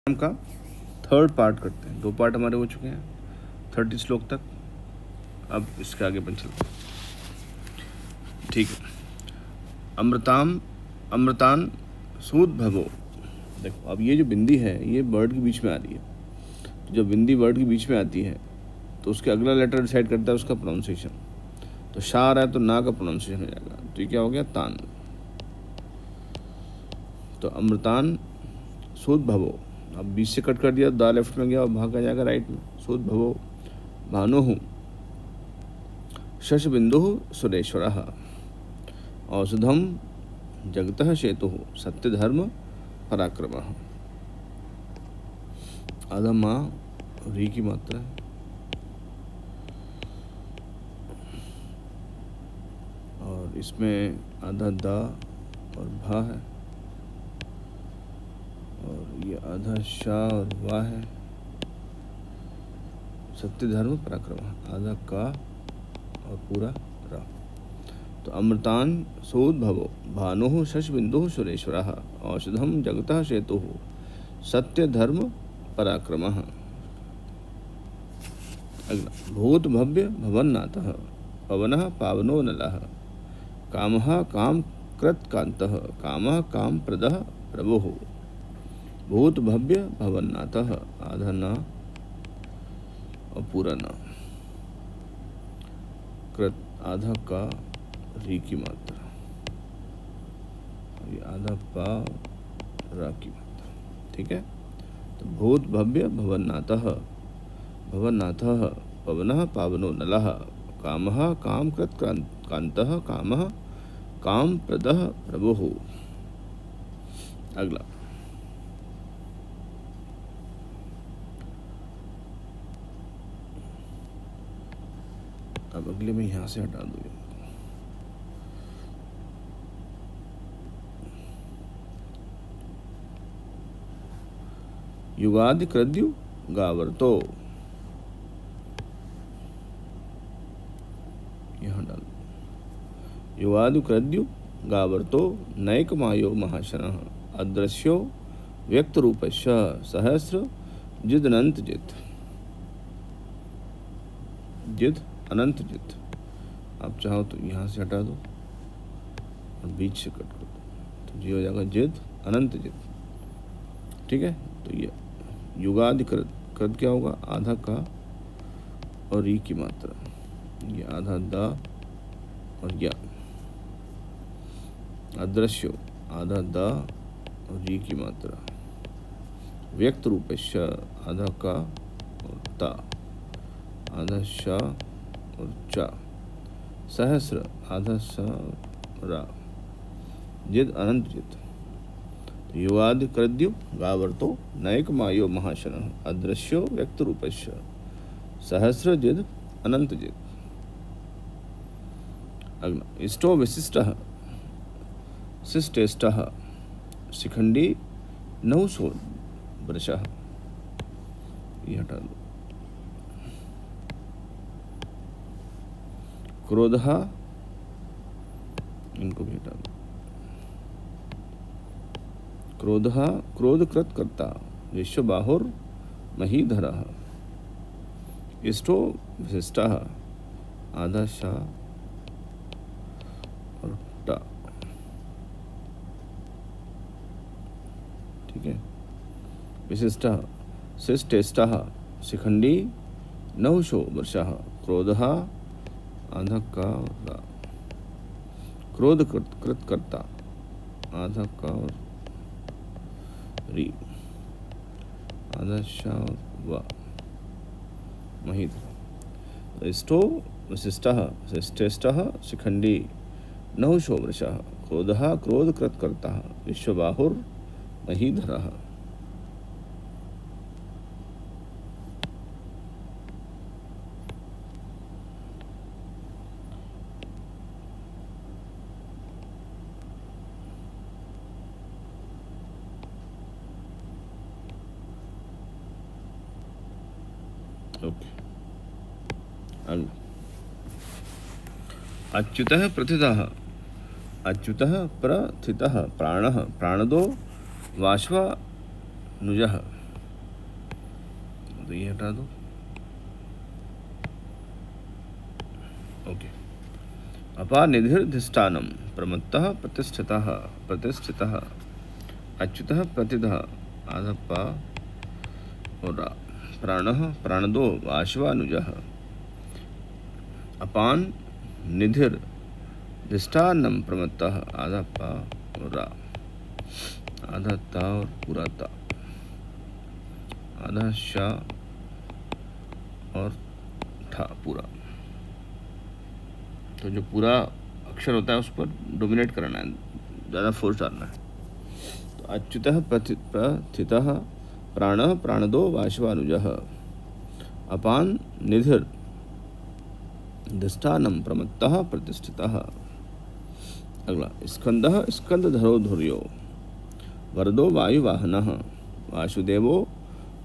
का third part करते हैं। 2 पार्ट हमारे हो चुके हैं 30 श्लोक तक। अब इसके आगे अपन चलते हैं। ठीक है। अमृतान सूदभवो। देखो अब ये जो बिंदी है ये वर्ड के बीच में आ रही है। तो जब बिंदी वर्ड के बीच में आती है तो उसके अगला लेटर डिसाइड करता है उसका प्रोनाउंसिएशन। तो शा आ रहा है तो ना का प्रोनाउंसिएशन हो जाएगा। तो ये क्या हो गया? तान। तो अमृतान सूदभवो। अब बीच से कट कर दिया, दा लेफ्ट में गया और भाग आ जाएगा राइट में। सूदभवो भानुः शशबिंदुः सुरेश्वरः औषधम जगतः सेतुः सत्यधर्म पराक्रमः। आधा माँ री की मात्रा है और इसमें आधा दा और भा है और ये आधा शाह और वाह है। सत्य धर्म पराक्रम आधा का और पूरा रा। तो अमृतान सोद्भवो भानुः शशबिंदुः सुरेश्वरः औषधम जगतः सेतुः सत्य धर्म पराक्रमः। अगला भूत भव्य भवन्नाथः पवनः पावनो नलः कामः काम कृत कांतः कामः काम प्रदः प्रभुः। भूत भव्य भवन्नाथः आधा ना और पूरा ना। कृत आधा का री की मात्रा और ये आधा पा रा की मात्रा। ठीक है। तो भूत भव्य भवन्नाथः भवन्नाथः पवनः पावनो नलः कामः काम कृत कांतः कामः काम प्रदः प्रभुः। अगला अब अगले में यहां से हटा दो। युगादि कृद्यु गावर्तो यहां डाल। युगादि कृद्यु गावर्तो नैक मायो महाशनः अदृश्यो व्यक्त रूपस्य सहस्र जिद अनंत जित। जिद अनंत जित। आप चाहो तो यहाँ से हटा दो और बीच से कट कर दो तो जी हो जाएगा जिद अनंत जित। ठीक है। तो ये युगादि कृत। कृत क्या होगा? आधा का और री की मात्रा। ये आधा दा और या। अदृश्यो आधा दा और री की मात्रा। व्यक्त रूपस्य आधा का और ता आधा शा और चा। सहस्र आधा सा रा। जिद अनंत जित। युवादि कृद्यु गावर्तो नैक मायो महाशनः अदृश्यो व्यक्त रूपस्य सहस्र जिद अनंत जित। अगला इष्टो विशिष्टः शिष्टेष्टः शिखंडी नहुषो वृषः। ये हटा दो। क्रोधः इनको भी हटा दो। क्रोधः क्रोध कृत कर्ता विश्वबाहुर महीधरः इष्टो विशिष्टः आधा शा और टा। ठीक है। विशिष्टः शिष्टेष्टः शिखंडी नहुषो वृषः क्रोधः आधा का और क्रोध कृत करता आधा का और री आधा शा और वा महीधर। इष्टो विशिष्टः शिष्टेष्टः शिखंडी नहुषो वृषः क्रोधः क्रोध कृत करता विश्वबाहुर महीधरः। अच्युतः प्रथितः अच्युतः प्रथितः प्राणः प्राणदो वाश्वानुजः तो ये हटा दो। ओके। अपानिधिर्धिष्ठानं प्रमत्तः प्रतिष्ठितः प्रतिष्ठितः अच्युतः प्रतितः आधप्पा और प्राणः प्राणदो वाशवानुजः। अपान निधिर धिष्ठानं प्रमत्तः आधप्पा और आधा ता और पूरा ता, आधा शा और ठा पूरा। तो जो पूरा अक्षर होता है उस पर डोमिनेट करना है, ज़्यादा फोर्स डालना है। तो अच्युतः प्रथितः प्राणः प्राणदो वाशवानुजः। अपान निधिर धिष्ठानं प्रमत्तः प्रतिष्ठितः। अगला स्कंदः स्कंदधरो धुर्यो वरदो वायुवाहनः वासुदेवो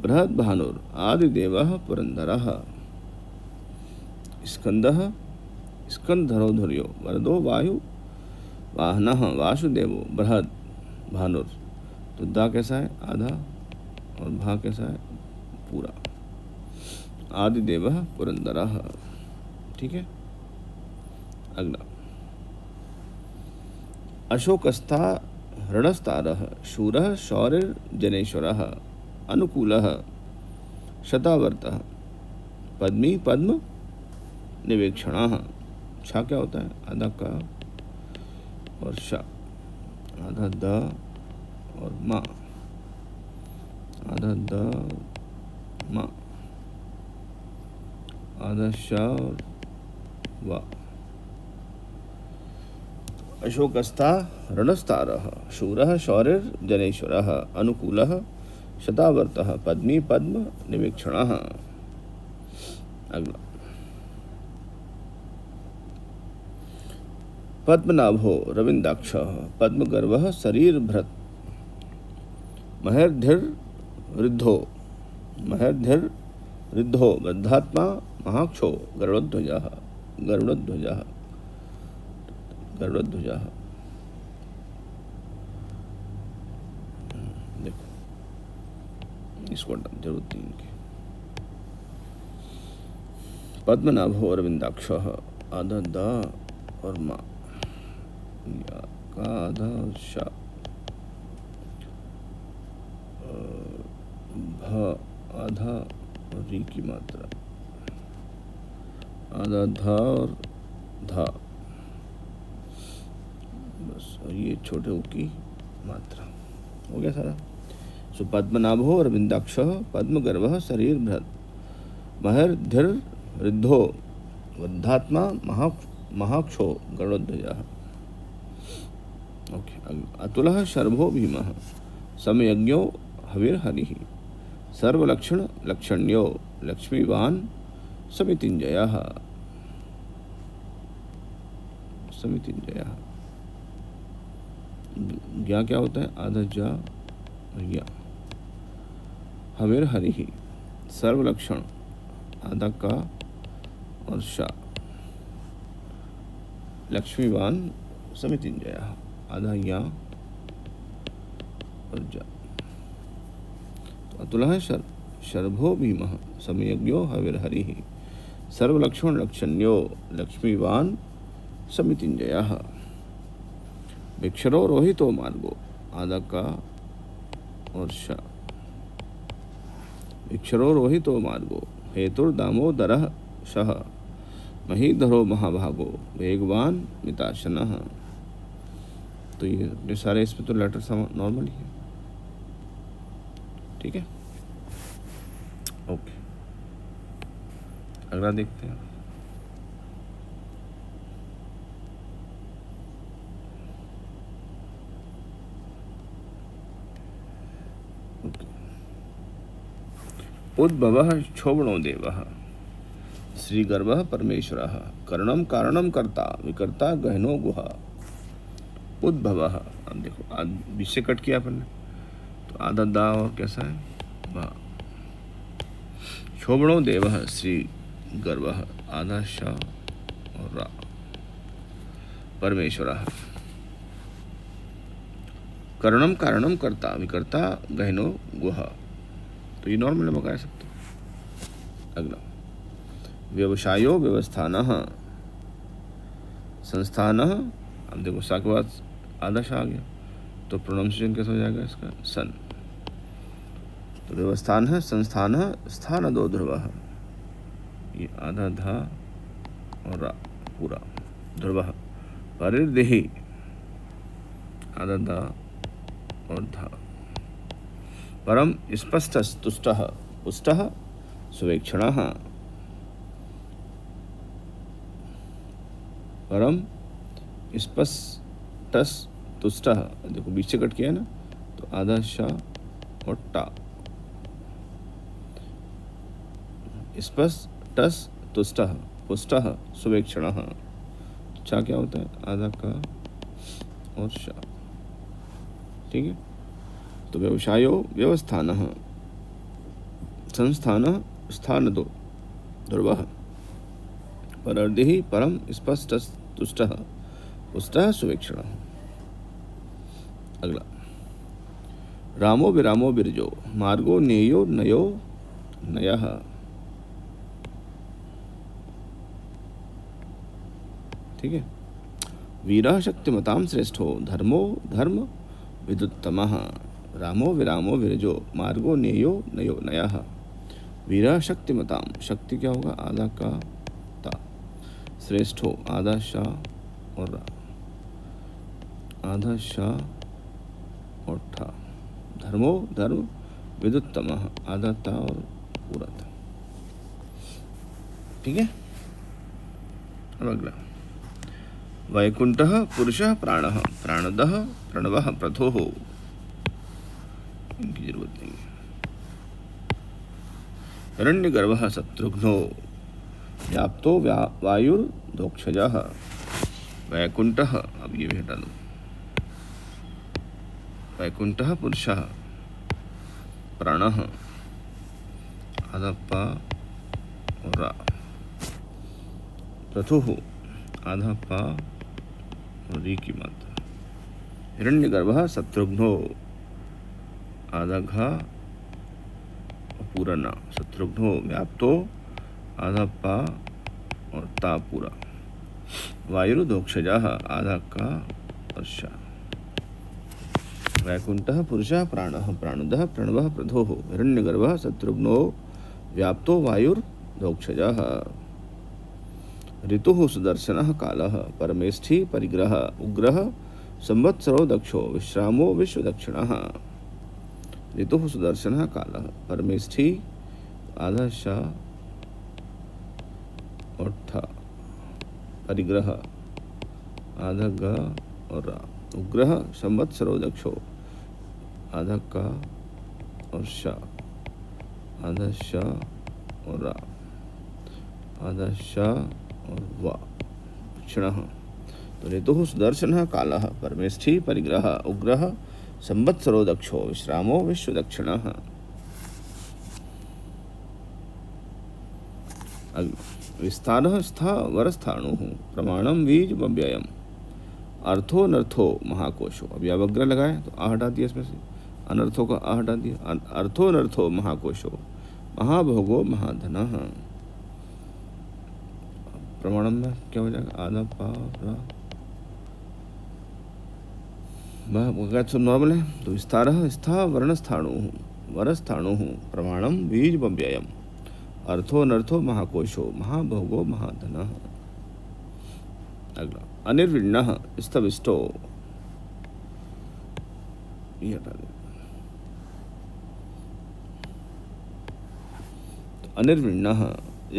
बृहद्भानुर आदिदेवः पुरंदरः। स्कंदः स्कंदधरो धुर्यो वरदो वायुवाहनः वासुदेवो बृहद भानुर। तो दा कैसा है? आधा, और भा कैसा है? पूरा। आदिदेवः पुरंदरः। ठीक है। अगला अशोकस्था हृणस्तारः शूरः शौरिर्जनेश्वरः अनुकूलः शतावर्तः पद्मी पद्म निवेक्षणः। छा क्या होता है? आधा का और शा, आधा द और मा, आधा द मा, आधा शा और वा। अशोकस्था रणस्तारः शूरः शौरिर्जनेश्वरः अनुकूलः शतावर्तः पद्मी पद्म निवेक्षणः। अगला पद्मनाभो रविंदाक्षः पद्मगर्वः शरीरभृत् महर्धिर्ऋद्धो वृद्धात्मा महाक्षो गरुड़ध्वजः गरुड़ध्वजः गरुड़ध्वजः। देखो इसको जरूरत नहीं इनकी। पद्मनाभो अरविंदाक्षः आधा द और मा, या का आधा शा, भ आधा और री की मात्रा, आधा धा और धा, बस। और ये छोटे ऊ की मात्रा। हो गया सारा। सो पद्मनाभो अरविंदाक्षः पद्मगर्वः शरीरभृत् महर्धिर्ऋद्धो वृद्धात्मा महाक्षो गरुड़ध्वजः। ओके। अतुलः शर्भो भीमः समयज्ञो हविर्हरिः सर्वलक्षण लक्षण्यो लक्ष्मीवान् समितिञ्जयः समितिञ्जयः। ज्ञा क्या होता है? आधा जा और या। हविर्हरिः सर्वलक्षण, आधा का और शा, लक्ष्मीवान समितिञ्जयः आधा या और जा। तो अतुलः शर्भो भीमः समयज्ञो हविर्हरिः सर्वलक्षण लक्षण्यो लक्ष्मीवान समितिञ्जयः। भिक्षरो रोहितो मार्गो, आधा का और शा, भिक्षरो रोहितो मार्गो हेतुर्दामोदरः शः महीधरो महाभागो वेगवान मिताशनः। तो ये सारे इसमें तो लेटर नॉर्मल ही है। ठीक है। ओके। अगला देखते हैं। उद्भवः क्षोभणो देवः श्रीगर्भः परमेश्वरः करणं कारणं कर्ता विकर्ता गहनो गुहा। उद्भवः, अब देखो बीच से कट किया अपन ने, तो आधा दा और कैसा है? बा। क्षोभणो देवः श्री गर्भः आधा शा और रा परमेश्वरः करणम कारणम कर्ता विकर्ता गहनो गुहा। तो ये नॉर्मल में कह सकते हो। अगला व्यवसायो व्यवस्थानः, संस्थानः। अब देखो सा के बाद आदर्श आ गया तो प्रोनाउंसिएशन कैसे हो जाएगा इसका, सन। तो व्यवस्थान है, संस्थान है, स्थान दो ध्रुव, ये आधा धा और रा पूरा, ध्रुव। परिर्देहि, आधा धा और धा। परम स्पष्टः तुष्टः, पुष्टः सुवेक्षणः। परम स्पष्टः तुष्टः, देखो बीच से कट किया है ना, तो आधा शा और टा। स्पष्टः तुष्टः पुष्टः सुवेक्षणः, चा क्या होता है, आधा का और शा। ठीक है, तो व्यवसायो व्यवस्थानः, संस्थानः स्थान दो ध्रुवः, परर्देहि परम स्पष्टः तुष्टः पुष्टः सुवेक्षणः। अगला रामो विरामो विरजो, मार्गो नेयो नयो नयः। ठीक है, वीरः शक्तिमतां श्रेष्ठो, धर्मो धर्म विदुत्तमः। रामो विरामो विरजो, मार्गो नेयो नयो नयः। वीरः शक्तिमतां, शक्ति क्या होगा, आधा का ता। श्रेष्ठो, आधा शा और रा, आधा शा और ठा। धर्मो धर्म विदुत्तमः, आधा ता और पूरा था। ठीक है, अब अगला वैकुंठः पुरुषः प्राणः, प्राणदः प्रणवः प्रथोः। इनकी जरूरत नहीं है। हिरण्यगर्भः शत्रुघ्नो, व्याप्तो वायुर्दोक्षजः। वैकुंठः, अब ये भी हटा दो। वैकुंठः पुरुषः, प्राणः, आधा पा और रा। प्रथुः, आधा पा और री की मात्रा। हिरण्यगर्भः शत्रुघ्नो, आधा घा और पूरा ना। शत्रुघ्नो, व्याप्तो, आधा पा और ता पूरा। वायुर्दोक्षजः, आधा का और शा। वैकुंठः पुरुषः प्राणः, प्राणदः प्रणवः प्रथोः। हिरण्यगर्भः शत्रुघ्नो, व्याप्तो वायुर्दोक्षजः। ऋतुः सुदर्शनः कालः, परमेष्ठी परिग्रह उग्रः। संवत्सरो दक्षो, विश्रामो विश्वदक्षिणः। ऋतुः सुदर्शनः कालः, परमेष्ठी, आधा शा और ठा। परिग्रह, आधा ग और रा। उग्रः संवत्सरो दक्षो, आधा का और शा, आधा शा और रा, आधा शा और वा। क्षणः, तो ऋतुः सुदर्शनः कालः, परमेष्ठी परिग्रह उग्रः। संवत्सरो दक्षो, विश्रामो विश्वदक्षिणः। विस्तारः स्थावरस्थाणुः, प्रमाणम बीज व्ययम्। अर्थो नर्थो महाकोशो, अब यह वग्र लगाए तो आ हटा दिया इसमें से, अनर्थों का आ हटा दिया। अर्थो नर्थो महाकोशो, महाभोगो महाधनः। प्रमाणम में क्या हो जाएगा, आधा पा रा। सब नॉर्मल है। तो विस्तारः स्था वर्णस्थाणुः, वरस्थाणुः, प्रमाणम बीज व्ययम्। अर्थो नर्थो महाकोशो, महाभोगो महाधनः। अगला अनिर्विण्णः स्तविष्टो, ये हटा दे। अनिर्विण्णः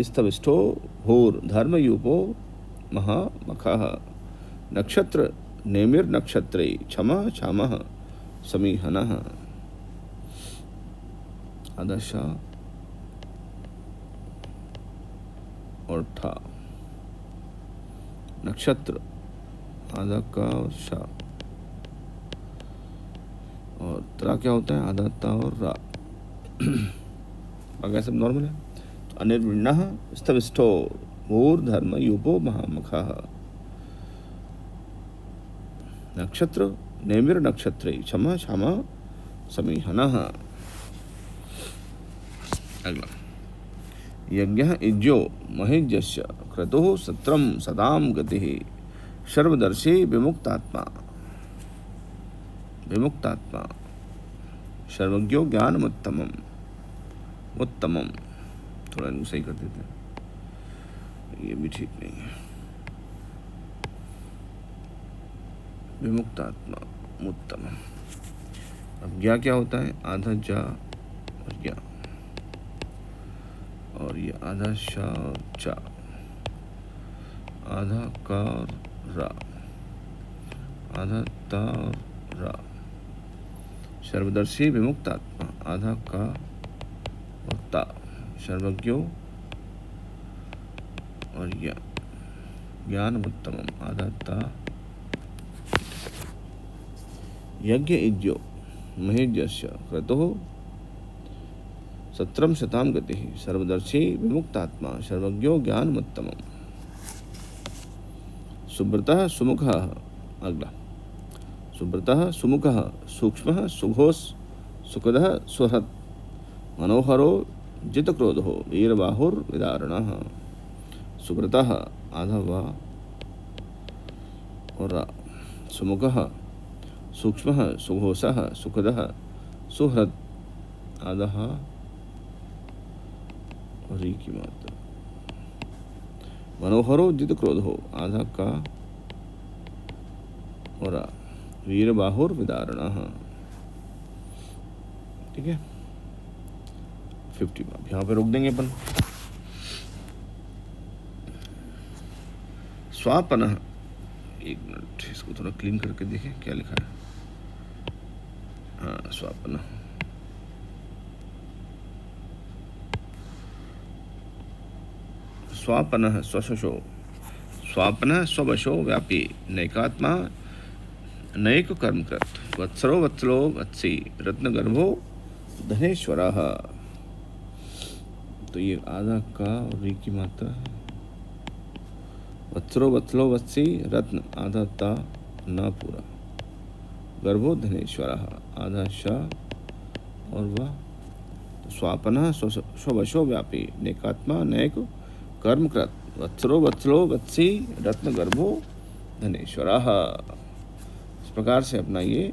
स्तविष्टो भूर धर्मयूपो महामखः। नक्षत्र नेमिर्नक्षत्रे, क्षमा क्षामः समीहनः। आदशा और ठा। नक्षत्र, आधा का और शा। और त्रा क्या होता है, आधा ता और रा। बाकी सब नॉर्मल है। तो अनिर्विण्णः स्तविष्टो भूर्धर्म यूपो महामखः। नक्षत्र नेमिर नक्षत्रे, क्षमा क्षमा समीहनः। अगला यज्ञः इज्यो महेज्यस्य क्रतुः सत्रम सदाम गतिः सर्वदर्शी विमुक्तात्मा। विमुक्तात्मा सर्वज्ञो ज्ञानमुत्तमम्। उत्तमम थोड़ा इनको सही कर देते हैं, ये भी ठीक नहीं है। विमुक्तात्मा उत्तमम। अब ज्ञा क्या होता है? आधा जा और ज्ञा, और ये आधा शा और चा, आधा का और रा, आधा ता और रा। सर्वदर्शी विमुक्तात्मा आधा का और ता, सर्वज्ञो और ज्ञान उत्तमम आधा ता। यज्ञ इज्यो महेज्यस्य क्रतुः सत्रम शताम गतिः सर्वदर्शी विमुक्तात्मा सर्वज्ञो ज्ञानमुत्तमम्। सुब्रतः सुमुखः, अगला सुब्रतः सुमुखः सूक्ष्मः सुघोष सुखदः सुहृत् मनोहरो जितक्रोधो वीरबाहुर्विदारणः। सुब्रतः आधा वा और रा, सुमुखः सूक्ष्मः सुघोषः सुखदः सुहृत् आधा और री की मात्रा। मनोहरो जितक्रोधो आधा का और रा, वीरबाहुर विदारणः। ठीक है, 50 यहाँ पे रोक देंगे अपन। स्वापनः, एक मिनट इसको थोड़ा क्लीन करके देखें क्या लिखा है। हाँ, स्वापनः स्वापनः स्वशो, स्वापनः स्ववशो व्यापी नैकात्मा नैक कर्मकृत वत्सरो वत्सलो वत्सी रत्नगर्भो धनेश्वरः। तो ये आधा का और री की मात्रा है। वत्सरो वत्सलो वत्सी रत्न आधा ता ना पूरा, गर्भो धनेश्वरः आधा शा और वह। तो स्वापनः स्ववशो व्यापी नैकात्मा नैक कर्मकृत वत्सरो वत्सलो वत्सी रत्नगर्भो धनेश्वरः। इस प्रकार से अपना ये